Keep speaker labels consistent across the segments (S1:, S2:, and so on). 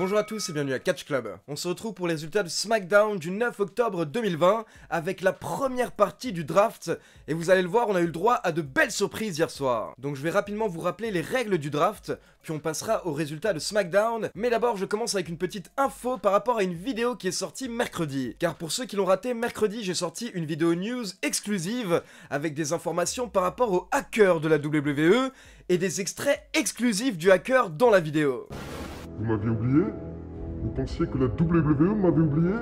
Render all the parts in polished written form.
S1: Bonjour à tous et bienvenue à Catch Club. On se retrouve pour les résultats de SmackDown du 9 octobre 2020 avec la première partie du draft. Et vous allez le voir, on a eu le droit à de belles surprises hier soir. Donc je vais rapidement vous rappeler les règles du draft, puis on passera aux résultats de SmackDown. Mais d'abord je commence avec une petite info par rapport à une vidéo qui est sortie mercredi. Car pour ceux qui l'ont raté, mercredi j'ai sorti une vidéo news exclusive avec des informations par rapport au hacker de la WWE et des extraits exclusifs du hacker dans la vidéo.
S2: Vous m'aviez oublié? Vous pensiez que la WWE m'avait oublié?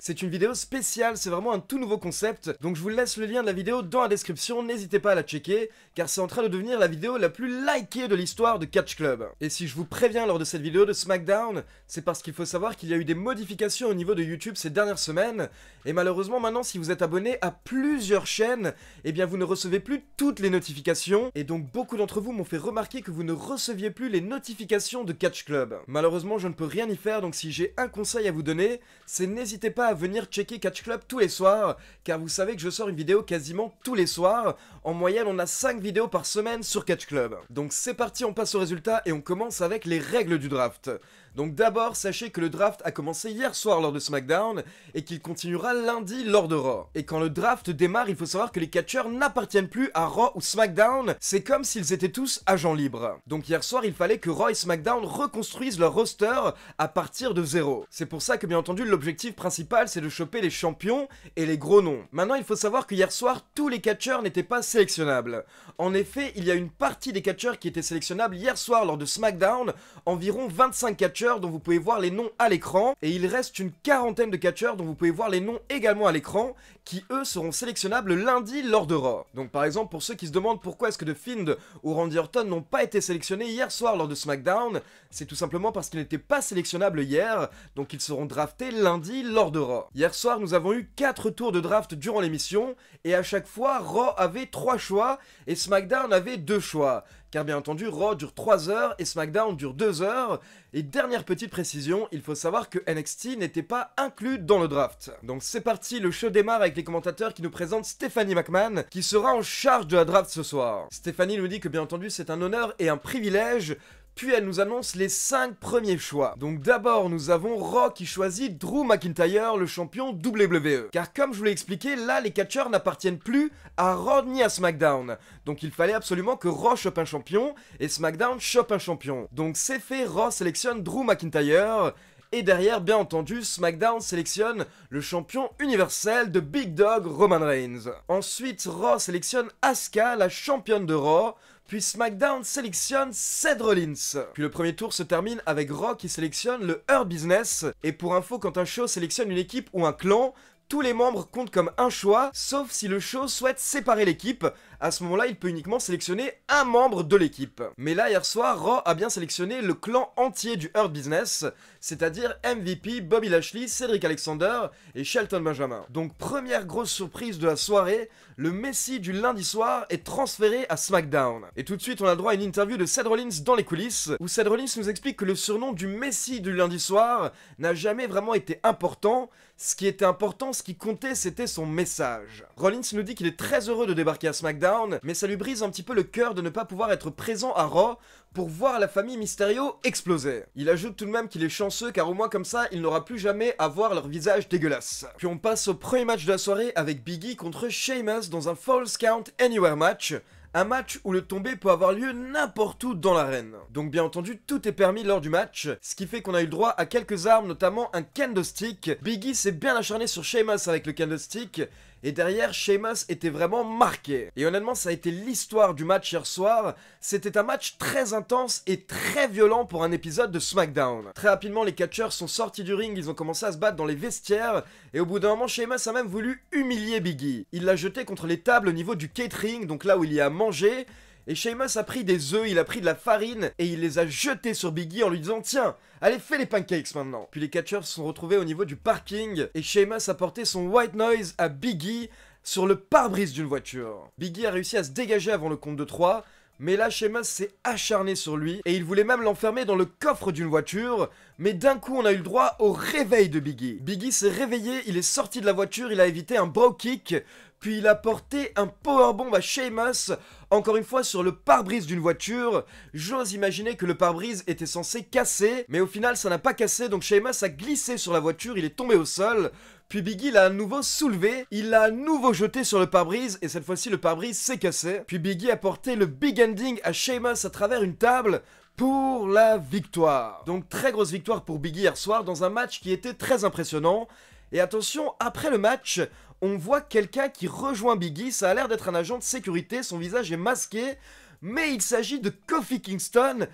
S1: C'est une vidéo spéciale, c'est vraiment un tout nouveau concept, donc je vous laisse le lien de la vidéo dans la description, n'hésitez pas à la checker, car c'est en train de devenir la vidéo la plus likée de l'histoire de Catch Club. Et si je vous préviens lors de cette vidéo de SmackDown, c'est parce qu'il faut savoir qu'il y a eu des modifications au niveau de YouTube ces dernières semaines, et malheureusement maintenant si vous êtes abonné à plusieurs chaînes, eh bien vous ne recevez plus toutes les notifications, et donc beaucoup d'entre vous m'ont fait remarquer que vous ne receviez plus les notifications de Catch Club. Malheureusement je ne peux rien y faire, donc si j'ai un conseil à vous donner, c'est n'hésitez pas à venir checker Catch Club tous les soirs, car vous savez que je sors une vidéo quasiment tous les soirs. En moyenne, on a 5 vidéos par semaine sur Catch Club. Donc c'est parti, on passe aux résultats et on commence avec les règles du draft. Donc d'abord, sachez que le draft a commencé hier soir lors de SmackDown et qu'il continuera lundi lors de Raw. Et quand le draft démarre, il faut savoir que les catcheurs n'appartiennent plus à Raw ou SmackDown, c'est comme s'ils étaient tous agents libres. Donc hier soir, il fallait que Raw et SmackDown reconstruisent leur roster à partir de zéro. C'est pour ça que bien entendu, l'objectif principal c'est de choper les champions et les gros noms. Maintenant, il faut savoir que hier soir, tous les catcheurs n'étaient pas sélectionnables. En effet, il y a une partie des catcheurs qui étaient sélectionnables hier soir lors de SmackDown, environ 25 catcheurs dont vous pouvez voir les noms à l'écran, et il reste une quarantaine de catcheurs dont vous pouvez voir les noms également à l'écran, qui eux seront sélectionnables lundi lors de Raw. Donc par exemple, pour ceux qui se demandent pourquoi est-ce que The Fiend ou Randy Orton n'ont pas été sélectionnés hier soir lors de SmackDown, c'est tout simplement parce qu'ils n'étaient pas sélectionnables hier, donc ils seront draftés lundi lors de Raw. Hier soir, nous avons eu 4 tours de draft durant l'émission, et à chaque fois, Raw avait 3 choix, et SmackDown avait 2 choix. Car bien entendu, Raw dure 3 heures et SmackDown dure 2 heures. Et dernière petite précision, il faut savoir que NXT n'était pas inclus dans le draft. Donc c'est parti, le show démarre avec les commentateurs qui nous présentent Stephanie McMahon, qui sera en charge de la draft ce soir. Stephanie nous dit que bien entendu c'est un honneur et un privilège. Puis elle nous annonce les 5 premiers choix. Donc d'abord nous avons Raw qui choisit Drew McIntyre, le champion WWE. Car comme je vous l'ai expliqué, là les catcheurs n'appartiennent plus à Raw ni à SmackDown. Donc il fallait absolument que Raw chope un champion et SmackDown chope un champion. Donc c'est fait, Raw sélectionne Drew McIntyre. Et derrière, bien entendu, SmackDown sélectionne le champion universel de Big Dog, Roman Reigns. Ensuite, Raw sélectionne Asuka, la championne de Raw. Puis SmackDown sélectionne Seth Rollins. Puis le premier tour se termine avec Raw qui sélectionne le Hurt Business. Et pour info, quand un show sélectionne une équipe ou un clan, tous les membres comptent comme un choix, sauf si le show souhaite séparer l'équipe. À ce moment-là, il peut uniquement sélectionner un membre de l'équipe. Mais là, hier soir, Raw a bien sélectionné le clan entier du Hurt Business, c'est-à-dire MVP, Bobby Lashley, Cedric Alexander et Shelton Benjamin. Donc première grosse surprise de la soirée, le Messi du lundi soir est transféré à SmackDown. Et tout de suite, on a droit à une interview de Seth Rollins dans les coulisses, où Seth Rollins nous explique que le surnom du Messi du lundi soir n'a jamais vraiment été important. Ce qui était important, ce qui comptait, c'était son message. Rollins nous dit qu'il est très heureux de débarquer à SmackDown, mais ça lui brise un petit peu le cœur de ne pas pouvoir être présent à Raw pour voir la famille Mysterio exploser. Il ajoute tout de même qu'il est chanceux car au moins comme ça, il n'aura plus jamais à voir leur visage dégueulasse. Puis on passe au premier match de la soirée avec Big E contre Sheamus dans un Falls Count Anywhere match. Un match où le tombé peut avoir lieu n'importe où dans l'arène. Donc bien entendu, tout est permis lors du match, ce qui fait qu'on a eu le droit à quelques armes, notamment un kendo stick. Big E s'est bien acharné sur Sheamus avec le kendo stick, et derrière, Sheamus était vraiment marqué. Et honnêtement, ça a été l'histoire du match hier soir. C'était un match très intense et très violent pour un épisode de SmackDown. Très rapidement, les catcheurs sont sortis du ring, ils ont commencé à se battre dans les vestiaires, et au bout d'un moment, Sheamus a même voulu humilier Big E. Il l'a jeté contre les tables au niveau du catering, donc là où il y a à manger, et Sheamus a pris des œufs, il a pris de la farine, et il les a jetés sur Big E en lui disant « Tiens, allez, fais les pancakes maintenant !» Puis les catcheurs se sont retrouvés au niveau du parking, et Sheamus a porté son white noise à Big E sur le pare-brise d'une voiture. Big E a réussi à se dégager avant le compte de 3, Mais là, Sheamus s'est acharné sur lui et il voulait même l'enfermer dans le coffre d'une voiture. Mais d'un coup, on a eu le droit au réveil de Big E. Big E s'est réveillé, il est sorti de la voiture, il a évité un bro kick, puis il a porté un powerbomb à Sheamus, encore une fois sur le pare-brise d'une voiture. J'ose imaginer que le pare-brise était censé casser, mais au final ça n'a pas cassé, donc Sheamus a glissé sur la voiture, il est tombé au sol. Puis Big E l'a à nouveau soulevé, il l'a à nouveau jeté sur le pare-brise, et cette fois-ci le pare-brise s'est cassé. Puis Big E a porté le big ending à Sheamus à travers une table pour la victoire. Donc très grosse victoire pour Big E hier soir dans un match qui était très impressionnant. Et attention, après le match, on voit quelqu'un qui rejoint Big E, ça a l'air d'être un agent de sécurité, son visage est masqué, mais il s'agit de Kofi Kingston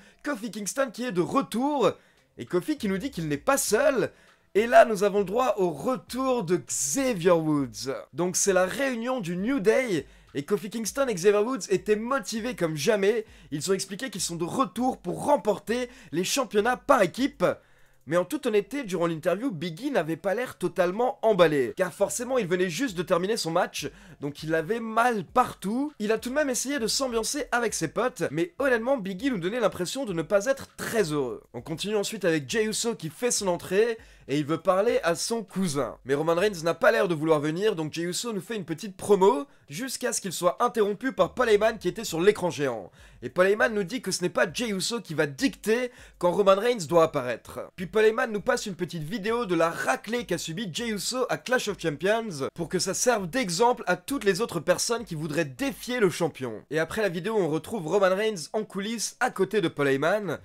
S1: qui est de retour, et Kofi qui nous dit qu'il n'est pas seul. Et là, nous avons le droit au retour de Xavier Woods. Donc c'est la réunion du New Day, et Kofi Kingston et Xavier Woods étaient motivés comme jamais. Ils ont expliqué qu'ils sont de retour pour remporter les championnats par équipe. Mais en toute honnêteté, durant l'interview, Big E n'avait pas l'air totalement emballé. Car forcément, il venait juste de terminer son match, donc il avait mal partout. Il a tout de même essayé de s'ambiancer avec ses potes, mais honnêtement, Big E nous donnait l'impression de ne pas être très heureux. On continue ensuite avec Jey Uso qui fait son entrée, et il veut parler à son cousin. Mais Roman Reigns n'a pas l'air de vouloir venir, donc Jey Uso nous fait une petite promo, jusqu'à ce qu'il soit interrompu par Paul Heyman qui était sur l'écran géant. Et Paul Heyman nous dit que ce n'est pas Jey Uso qui va dicter quand Roman Reigns doit apparaître. Puis Paul Heyman nous passe une petite vidéo de la raclée qu'a subi Jey Uso à Clash of Champions, pour que ça serve d'exemple à toutes les autres personnes qui voudraient défier le champion. Et après la vidéo, on retrouve Roman Reigns en coulisses à côté de Paul Heyman.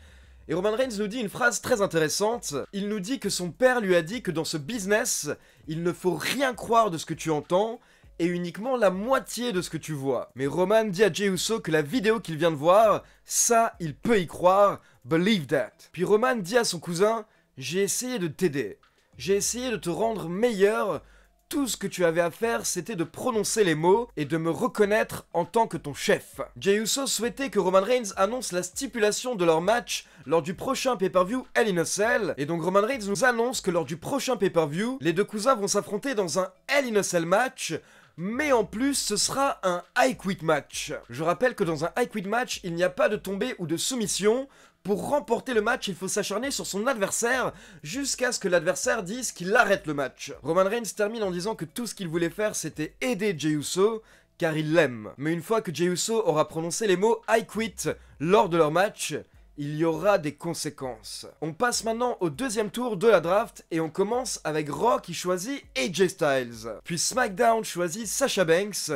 S1: Et Roman Reigns nous dit une phrase très intéressante. Il nous dit que son père lui a dit que dans ce business, il ne faut rien croire de ce que tu entends, et uniquement la moitié de ce que tu vois. Mais Roman dit à Jey Uso que la vidéo qu'il vient de voir, ça, il peut y croire, believe that. Puis Roman dit à son cousin, j'ai essayé de t'aider, j'ai essayé de te rendre meilleur, tout ce que tu avais à faire, c'était de prononcer les mots et de me reconnaître en tant que ton chef. Jey Uso souhaitait que Roman Reigns annonce la stipulation de leur match lors du prochain pay-per-view Hell in a Cell. Et donc Roman Reigns nous annonce que lors du prochain pay-per-view, les deux cousins vont s'affronter dans un Hell in a Cell match, mais en plus ce sera un I Quit match. Je rappelle que dans un I Quit match, il n'y a pas de tombée ou de soumission. Pour remporter le match, il faut s'acharner sur son adversaire jusqu'à ce que l'adversaire dise qu'il arrête le match. Roman Reigns termine en disant que tout ce qu'il voulait faire, c'était aider Jey Uso, car il l'aime. Mais une fois que Jey Uso aura prononcé les mots I quit lors de leur match, il y aura des conséquences. On passe maintenant au deuxième tour de la draft et on commence avec Raw qui choisit AJ Styles. Puis SmackDown choisit Sasha Banks,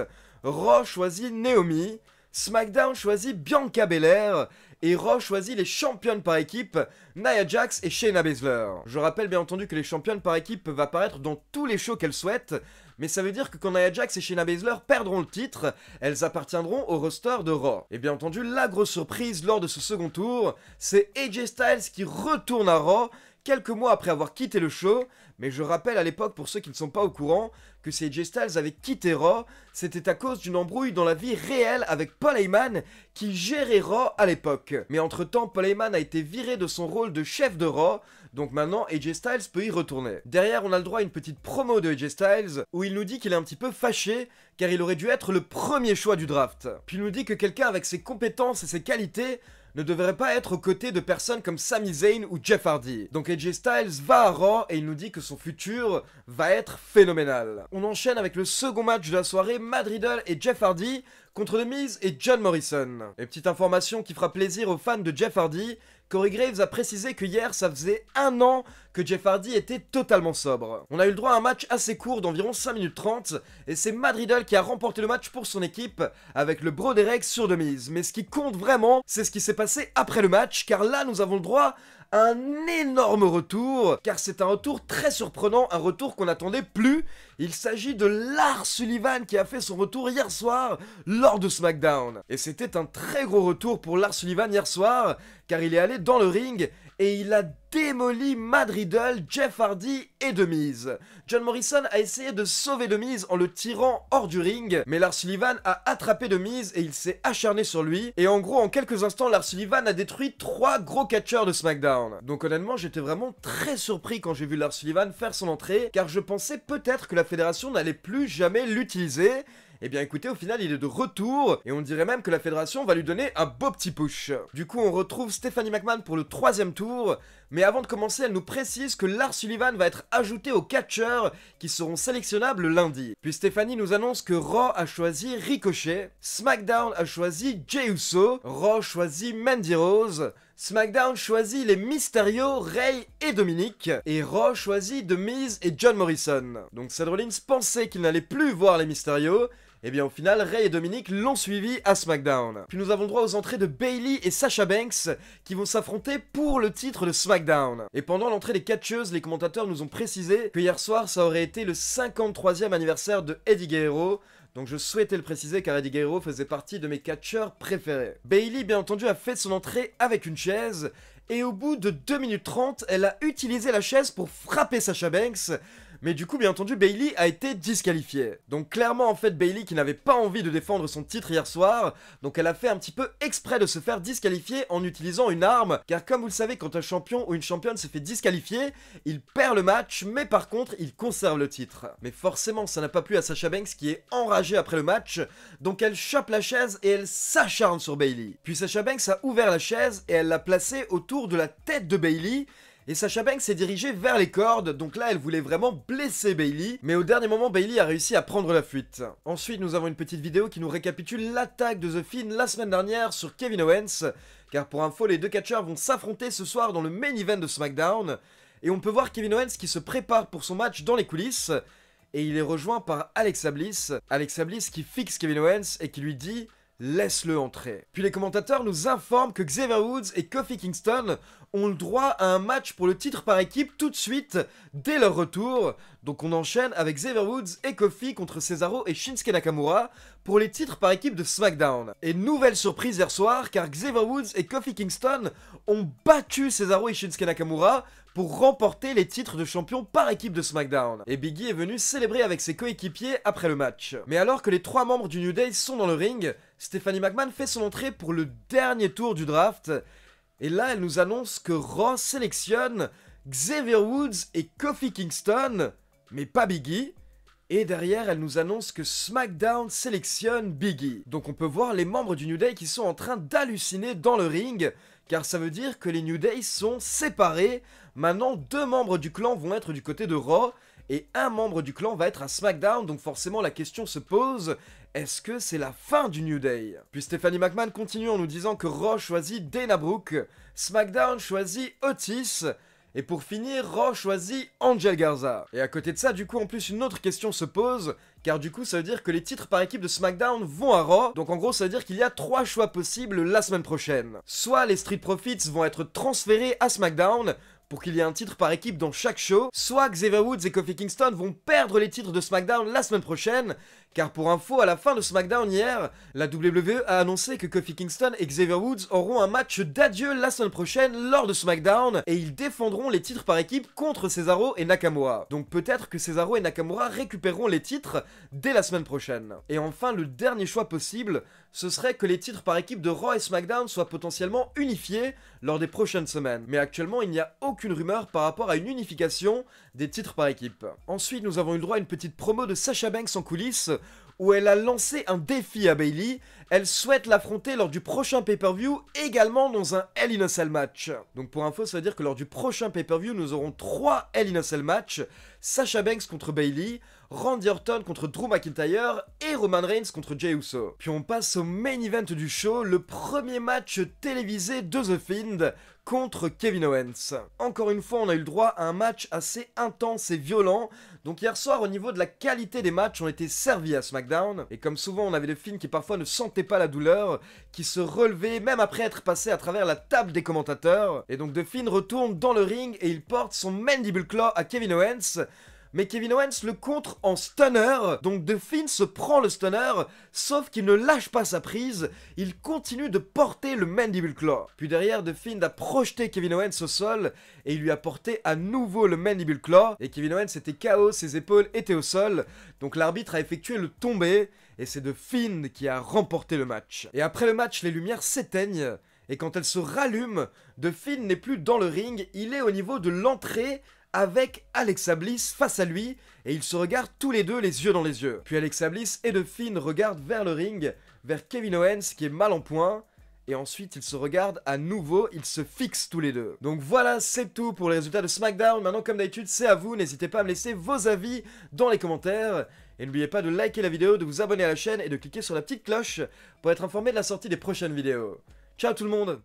S1: Raw choisit Naomi, SmackDown choisit Bianca Belair et Raw choisit les championnes par équipe, Nia Jax et Shayna Baszler. Je rappelle bien entendu que les championnes par équipe peuvent apparaître dans tous les shows qu'elles souhaitent, mais ça veut dire que quand Nia Jax et Shayna Baszler perdront le titre, elles appartiendront au roster de Raw. Et bien entendu, la grosse surprise lors de ce second tour, c'est AJ Styles qui retourne à Raw, quelques mois après avoir quitté le show, mais je rappelle à l'époque, pour ceux qui ne sont pas au courant, que si AJ Styles avait quitté Raw, c'était à cause d'une embrouille dans la vie réelle avec Paul Heyman, qui gérait Raw à l'époque. Mais entre temps, Paul Heyman a été viré de son rôle de chef de Raw, donc maintenant AJ Styles peut y retourner. Derrière, on a le droit à une petite promo de AJ Styles, où il nous dit qu'il est un petit peu fâché, car il aurait dû être le premier choix du draft. Puis il nous dit que quelqu'un avec ses compétences et ses qualités ne devrait pas être aux côtés de personnes comme Sami Zayn ou Jeff Hardy. Donc AJ Styles va à Raw et il nous dit que son futur va être phénoménal. On enchaîne avec le second match de la soirée, Matt Riddle et Jeff Hardy contre The Miz et John Morrison. Et petite information qui fera plaisir aux fans de Jeff Hardy, Corey Graves a précisé que hier, ça faisait 1 an que Jeff Hardy était totalement sobre. On a eu le droit à un match assez court d'environ 5 minutes 30, et c'est Matt Riddle qui a remporté le match pour son équipe, avec le Bro Derek sur The Miz. Mais ce qui compte vraiment, c'est ce qui s'est passé après le match, car là, nous avons le droit à un énorme retour, car c'est un retour très surprenant, un retour qu'on n'attendait plus. Il s'agit de Lars Sullivan qui a fait son retour hier soir lors de SmackDown. Et c'était un très gros retour pour Lars Sullivan hier soir, car il est allé dans le ring et il a démoli Matt Riddle, Jeff Hardy et The Miz. John Morrison a essayé de sauver The Miz en le tirant hors du ring, mais Lars Sullivan a attrapé The Miz et il s'est acharné sur lui. Et en gros, en quelques instants, Lars Sullivan a détruit 3 gros catcheurs de SmackDown. Donc honnêtement, j'étais vraiment très surpris quand j'ai vu Lars Sullivan faire son entrée, car je pensais peut-être que la fédération n'allait plus jamais l'utiliser. Eh bien écoutez, au final il est de retour, et on dirait même que la fédération va lui donner un beau petit push. Du coup on retrouve Stephanie McMahon pour le 3e tour, mais avant de commencer elle nous précise que Lars Sullivan va être ajouté aux catcheurs qui seront sélectionnables lundi. Puis Stephanie nous annonce que Raw a choisi Ricochet, SmackDown a choisi Jey Uso, Raw choisit Mandy Rose, SmackDown choisit les Mysterio, Rey et Dominic, et Raw choisit The Miz et John Morrison. Donc Seth Rollins pensait qu'il n'allait plus voir les Mysterio, et bien au final Rey et Dominic l'ont suivi à SmackDown. Puis nous avons droit aux entrées de Bayley et Sasha Banks qui vont s'affronter pour le titre de SmackDown. Et pendant l'entrée des catcheuses, les commentateurs nous ont précisé que hier soir ça aurait été le 53e anniversaire de Eddie Guerrero. Donc je souhaitais le préciser car Eddie Guerrero faisait partie de mes catcheurs préférés. Bayley bien entendu a fait son entrée avec une chaise, et au bout de 2 minutes 30, elle a utilisé la chaise pour frapper Sasha Banks, mais du coup bien entendu Bayley a été disqualifiée. Donc clairement en fait Bayley qui n'avait pas envie de défendre son titre hier soir, donc elle a fait un petit peu exprès de se faire disqualifier en utilisant une arme, car comme vous le savez quand un champion ou une championne se fait disqualifier, il perd le match, mais par contre il conserve le titre. Mais forcément ça n'a pas plu à Sasha Banks qui est enragée après le match, donc elle chope la chaise et elle s'acharne sur Bayley. Puis Sasha Banks a ouvert la chaise et elle l'a placée autour de la tête de Bayley, et Sasha Banks s'est dirigée vers les cordes, donc là elle voulait vraiment blesser Bayley, mais au dernier moment Bayley a réussi à prendre la fuite. Ensuite nous avons une petite vidéo qui nous récapitule l'attaque de The Fiend la semaine dernière sur Kevin Owens, car pour info les deux catcheurs vont s'affronter ce soir dans le main event de SmackDown, et on peut voir Kevin Owens qui se prépare pour son match dans les coulisses, et il est rejoint par Alexa Bliss qui fixe Kevin Owens et qui lui dit « laisse-le entrer ». Puis les commentateurs nous informent que Xavier Woods et Kofi Kingston ont le droit à un match pour le titre par équipe tout de suite, dès leur retour. Donc on enchaîne avec Xavier Woods et Kofi contre Cesaro et Shinsuke Nakamura pour les titres par équipe de SmackDown. Et nouvelle surprise hier soir, car Xavier Woods et Kofi Kingston ont battu Cesaro et Shinsuke Nakamura pour remporter les titres de champion par équipe de SmackDown. Et Big E est venu célébrer avec ses coéquipiers après le match. Mais alors que les 3 membres du New Day sont dans le ring, Stephanie McMahon fait son entrée pour le dernier tour du draft, et là elle nous annonce que Raw sélectionne Xavier Woods et Kofi Kingston, mais pas Big E. Et derrière, elle nous annonce que SmackDown sélectionne Big E. Donc on peut voir les membres du New Day qui sont en train d'halluciner dans le ring, car ça veut dire que les New Day sont séparés. Maintenant, 2 membres du clan vont être du côté de Raw, et un membre du clan va être à SmackDown, donc forcément la question se pose, est-ce que c'est la fin du New Day? Puis Stephanie McMahon continue en nous disant que Raw choisit Dana Brooke, SmackDown choisit Otis, et pour finir, Raw choisit Angel Garza. Et à côté de ça, du coup, en plus, une autre question se pose, car du coup, ça veut dire que les titres par équipe de SmackDown vont à Raw, donc en gros, ça veut dire qu'il y a 3 choix possibles la semaine prochaine. Soit les Street Profits vont être transférés à SmackDown, pour qu'il y ait un titre par équipe dans chaque show, soit Xavier Woods et Kofi Kingston vont perdre les titres de SmackDown la semaine prochaine, car pour info, à la fin de SmackDown hier, la WWE a annoncé que Kofi Kingston et Xavier Woods auront un match d'adieu la semaine prochaine lors de SmackDown, et ils défendront les titres par équipe contre Cesaro et Nakamura. Donc peut-être que Cesaro et Nakamura récupéreront les titres dès la semaine prochaine. Et enfin, le dernier choix possible, ce serait que les titres par équipe de Raw et SmackDown soient potentiellement unifiés lors des prochaines semaines. Mais actuellement, il n'y a aucune rumeur par rapport à une unification des titres par équipe. Ensuite, nous avons eu le droit à une petite promo de Sasha Banks en coulisses, où elle a lancé un défi à Bayley. Elle souhaite l'affronter lors du prochain pay-per-view, également dans un Hell in a Cell match. Donc pour info, ça veut dire que lors du prochain pay-per-view, nous aurons 3 Hell in a Cell matchs. Sasha Banks contre Bayley, Randy Orton contre Drew McIntyre et Roman Reigns contre Jey Uso. Puis on passe au main event du show, le premier match télévisé de The Fiend contre Kevin Owens. Encore une fois, on a eu le droit à un match assez intense et violent. Donc hier soir, au niveau de la qualité des matchs, on était servis à SmackDown. Et comme souvent, on avait le Fiend qui parfois ne sentait pas la douleur, qui se relevait même après être passé à travers la table des commentateurs. Et donc The Fiend retourne dans le ring et il porte son Mandible Claw à Kevin Owens. Mais Kevin Owens le contre en stunner, donc The Fiend se prend le stunner, sauf qu'il ne lâche pas sa prise, il continue de porter le Mandible Claw. Puis derrière, The Fiend a projeté Kevin Owens au sol, et il lui a porté à nouveau le Mandible Claw, et Kevin Owens était KO, ses épaules étaient au sol, donc l'arbitre a effectué le tombé, et c'est The Fiend qui a remporté le match. Et après le match, les lumières s'éteignent, et quand elles se rallument, The Fiend n'est plus dans le ring, il est au niveau de l'entrée, avec Alexa Bliss face à lui, et ils se regardent tous les deux les yeux dans les yeux. Puis Alexa Bliss et The Fiend regardent vers le ring, vers Kevin Owens qui est mal en point, et ensuite ils se regardent à nouveau, ils se fixent tous les deux. Donc voilà, c'est tout pour les résultats de SmackDown. Maintenant comme d'habitude c'est à vous, n'hésitez pas à me laisser vos avis dans les commentaires. Et n'oubliez pas de liker la vidéo, de vous abonner à la chaîne et de cliquer sur la petite cloche pour être informé de la sortie des prochaines vidéos. Ciao tout le monde!